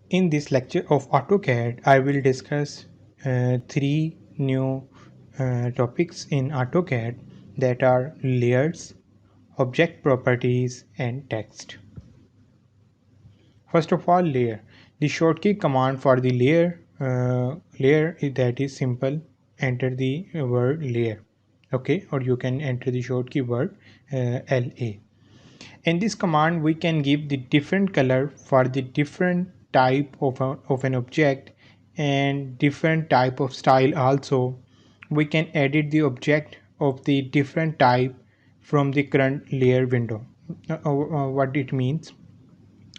In this lecture of AutoCAD, I will discuss three new topics in AutoCAD, that are layers, object properties, and text. First of all, layer. The shortcut command for the layer is that is simple. Enter the word layer, okay, or you can enter the shortcut word LA. In this command, we can give the different color for the different type of an object and different type of style also. We can edit the object of the different type from the current layer window. What it means,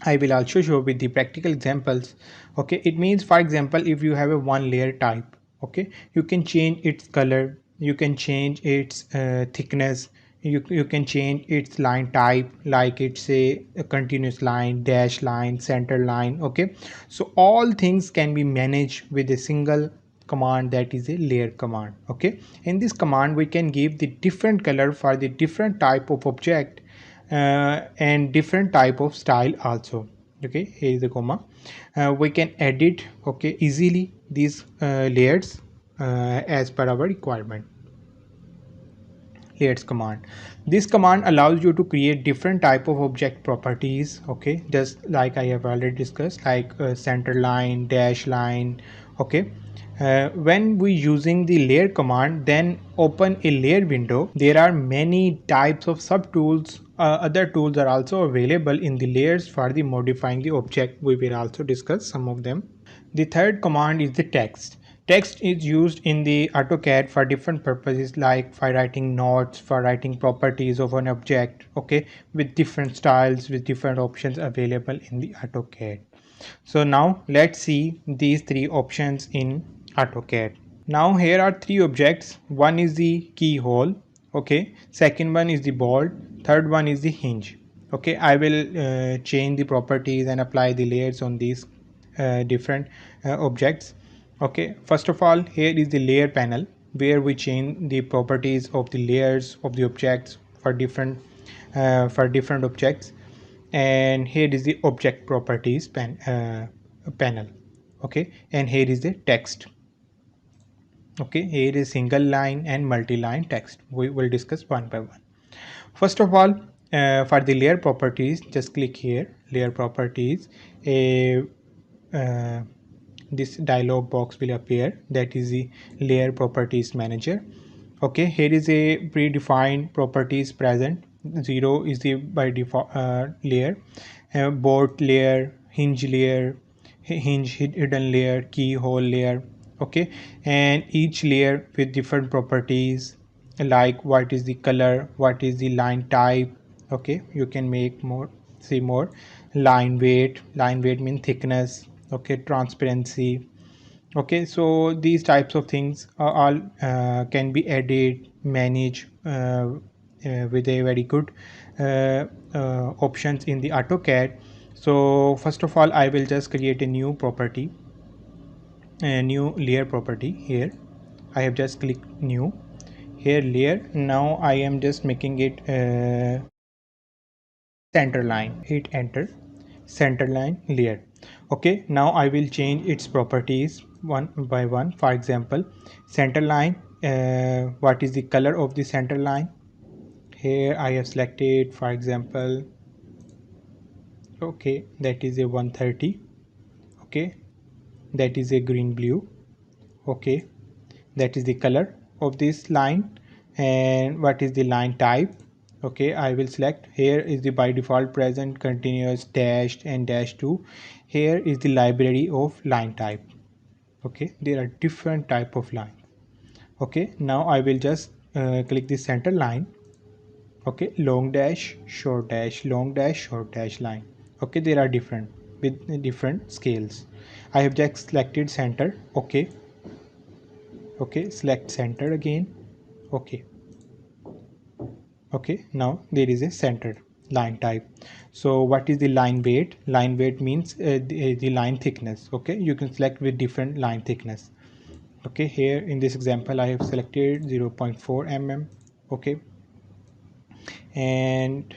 I will also show with the practical examples. Okay, it means, for example, if you have a one layer type, okay, you can change its color, you can change its thickness, you can change its line type, like it's a continuous line, dash line, center line. Okay, so all things can be managed with a single command, that is a layer command. Okay, in this command we can give the different color for the different type of object and different type of style also. Okay, here is the comma. We can edit, okay, easily these layers as per our requirement. Layers command, this command allows you to create different type of object properties, okay, just like I have already discussed, like center line, dash line. Okay, when we using the layer command, then open a layer window. There are many types of subtools. Other tools are also available in the layers for the modifying the object. We will also discuss some of them. The third command is the text. Text is used in the AutoCAD for different purposes, like for writing notes, for writing properties of an object, okay, with different styles, with different options available in the AutoCAD. So now let's see these three options in AutoCAD. Now here are three objects. One is the keyhole, okay, second one is the bolt, third one is the hinge. Okay, I will change the properties and apply the layers on these different objects. Okay, first of all, here is the layer panel, where we change the properties of the layers of the objects for different objects. And here is the object properties panel. Okay, and here is the text. Okay, here is single line and multi-line text. We will discuss one by one. First of all, for the layer properties, just click here, layer properties. A This dialog box will appear, that is the layer properties manager. Okay, here is a predefined properties present. 0 is the by default layer, bolt layer, hinge layer, hinge hidden layer, keyhole layer. Okay, and each layer with different properties, like what is the color, what is the line type. Okay, you can make more, see more. Line weight, line weight means thickness. Okay, transparency. Okay, so these types of things are all can be added, managed with a very good options in the AutoCAD. So first of all, I will just create a new property, a new layer property. Here I have just clicked new, here layer. Now I am just making it center line, hit enter, center line layer. Okay, now I will change its properties one by one. For example, center line, what is the color of the center line? Here I have selected, for example, okay, that is a 130. Okay, that is a green blue. Okay, that is the color of this line. And what is the line type? Okay, I will select, here is the by default present, continuous, dashed and dash 2. Here is the library of line type. Okay, there are different type of line. Okay, now I will just click the center line. Okay, long dash, short dash, long dash, short dash line. Okay, there are different with different scales. I have just selected center. Okay, okay, select center again. Okay, okay, now there is a centered line type. So what is the line weight? Line weight means the line thickness. Okay, you can select with different line thickness. Okay, here in this example I have selected 0.4 mm. Okay, and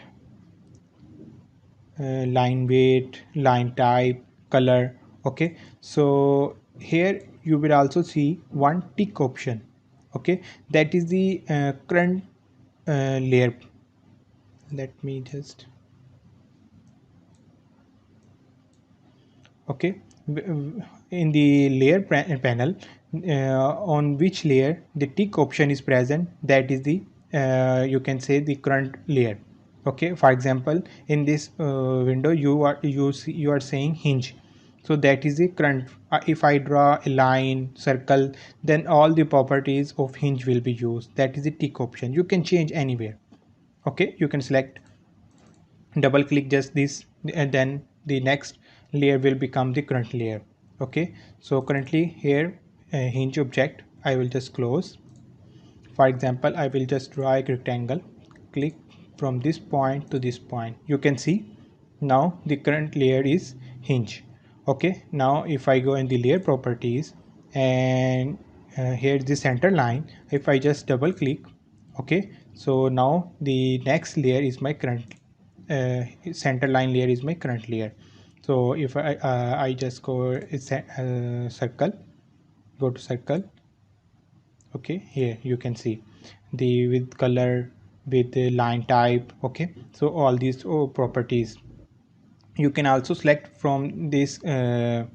line weight, line type, color, Okay, so here you will also see one tick option. Okay, that is the current layer. Let me just, okay, in the layer panel, on which layer the tick option is present, that is the you can say the current layer. Okay, for example, in this window you are saying hinge, so that is the current. If I draw a line, circle, then all the properties of hinge will be used. That is the tick option. You can change anywhere. Okay, you can select, double click just this, and then the next layer will become the current layer. Okay, so currently here, hinge object I will just close. For example, I will just draw a rectangle, click from this point to this point. You can see now the current layer is hinge. Okay, now if I go in the layer properties, and here's the center line. If I just double click, okay, so now the next layer is my current center line layer is my current layer. So if I just go circle, go to circle. Okay, here you can see the with color, with the line type. Okay, so all these properties you can also select from this layer.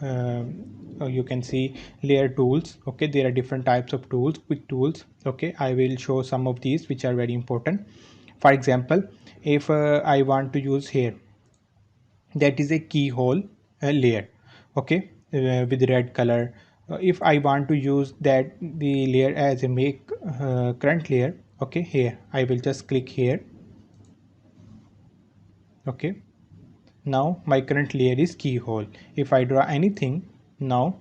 uh, you can see layer tools. Okay, there are different types of tools, quick tools. Okay, I will show some of these which are very important. For example, if I want to use here, that is a keyhole layer. Okay, with red color. If I want to use that the layer as a make current layer, okay, here I will just click here. Okay, now my current layer is keyhole. If I draw anything now,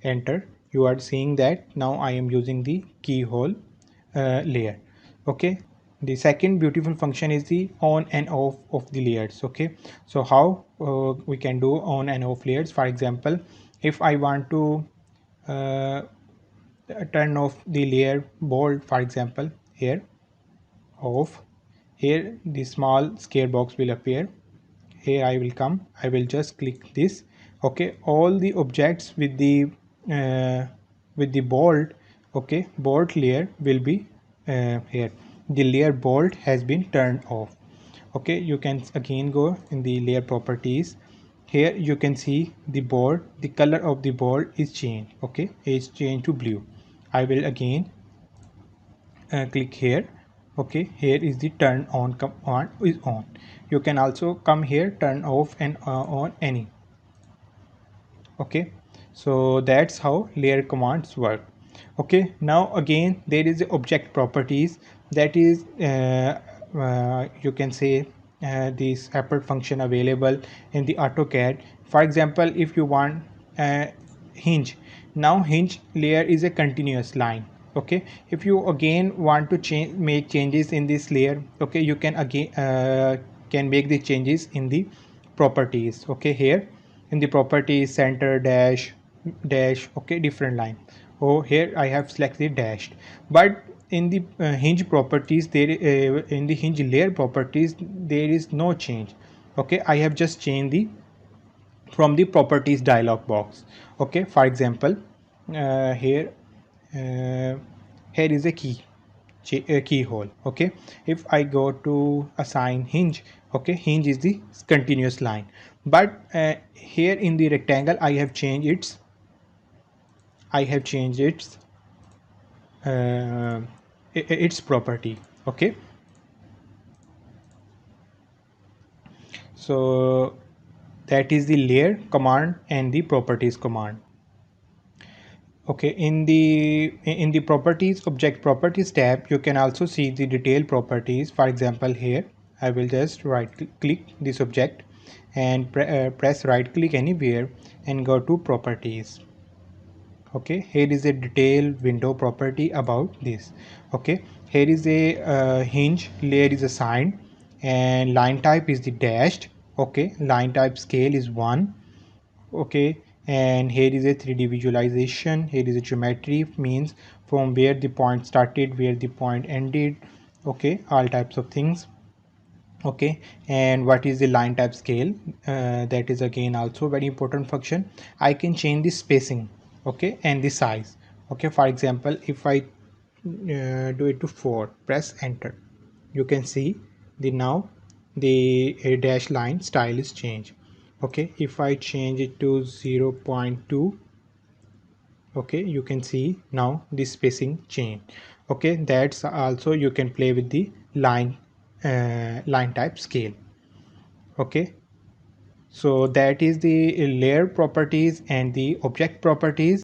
enter, you are seeing that now I am using the keyhole layer. Okay, the second beautiful function is the on and off of the layers. Okay, so how we can do on and off layers? For example, if I want to uh, turn off the layer bold, for example, here off, here the small square box will appear. Here I will come, I will just click this. Okay, all the objects uh, with the bold, okay, bold layer will be here. The layer bold has been turned off. Okay, you can again go in the layer properties. Here you can see the bold, the color of the bold is changed. Okay, it's changed to blue. I will again click here. Okay, here is the turn on command is on. You can also come here, turn off and on any. Okay, so that's how layer commands work. Okay, now again there is object properties. That is you can say the separate function available in the AutoCAD. For example, if you want hinge, now hinge layer is a continuous line. Okay, if you again want to change, make changes in this layer, okay, you can again can make the changes in the properties. Okay, here in the properties, center, dash, dash. Okay, different line. Oh, here I have selected dashed, but in the hinge properties, there in the hinge layer properties there is no change. Okay, I have just changed the from the properties dialog box. Okay, for example, here uh, here is a keyhole. Okay, if I go to assign hinge, okay, hinge is the continuous line, but here in the rectangle I have changed uh, its property. Okay, so that is the layer command and the properties command. Okay, in the properties, object properties tab, you can also see the detailed properties. For example, here I will just right click this object and press right click anywhere and go to properties. Okay, here is a detailed window property about this. Okay, here is a hinge layer is assigned and line type is the dashed. Okay, line type scale is 1. Okay, and here is a 3D visualization. Here is a geometry, means from where the point started, where the point ended. Okay, all types of things. okay. And what is the line type scale? That is again also very important function. I can change the spacing, okay, and the size. Okay, for example, if I do it to 4, press enter, you can see the now the dash line style is changed. Okay, if I change it to 0.2, okay, you can see now the spacing change. Okay, that's also you can play with the line type scale. Okay, so that is the layer properties and the object properties.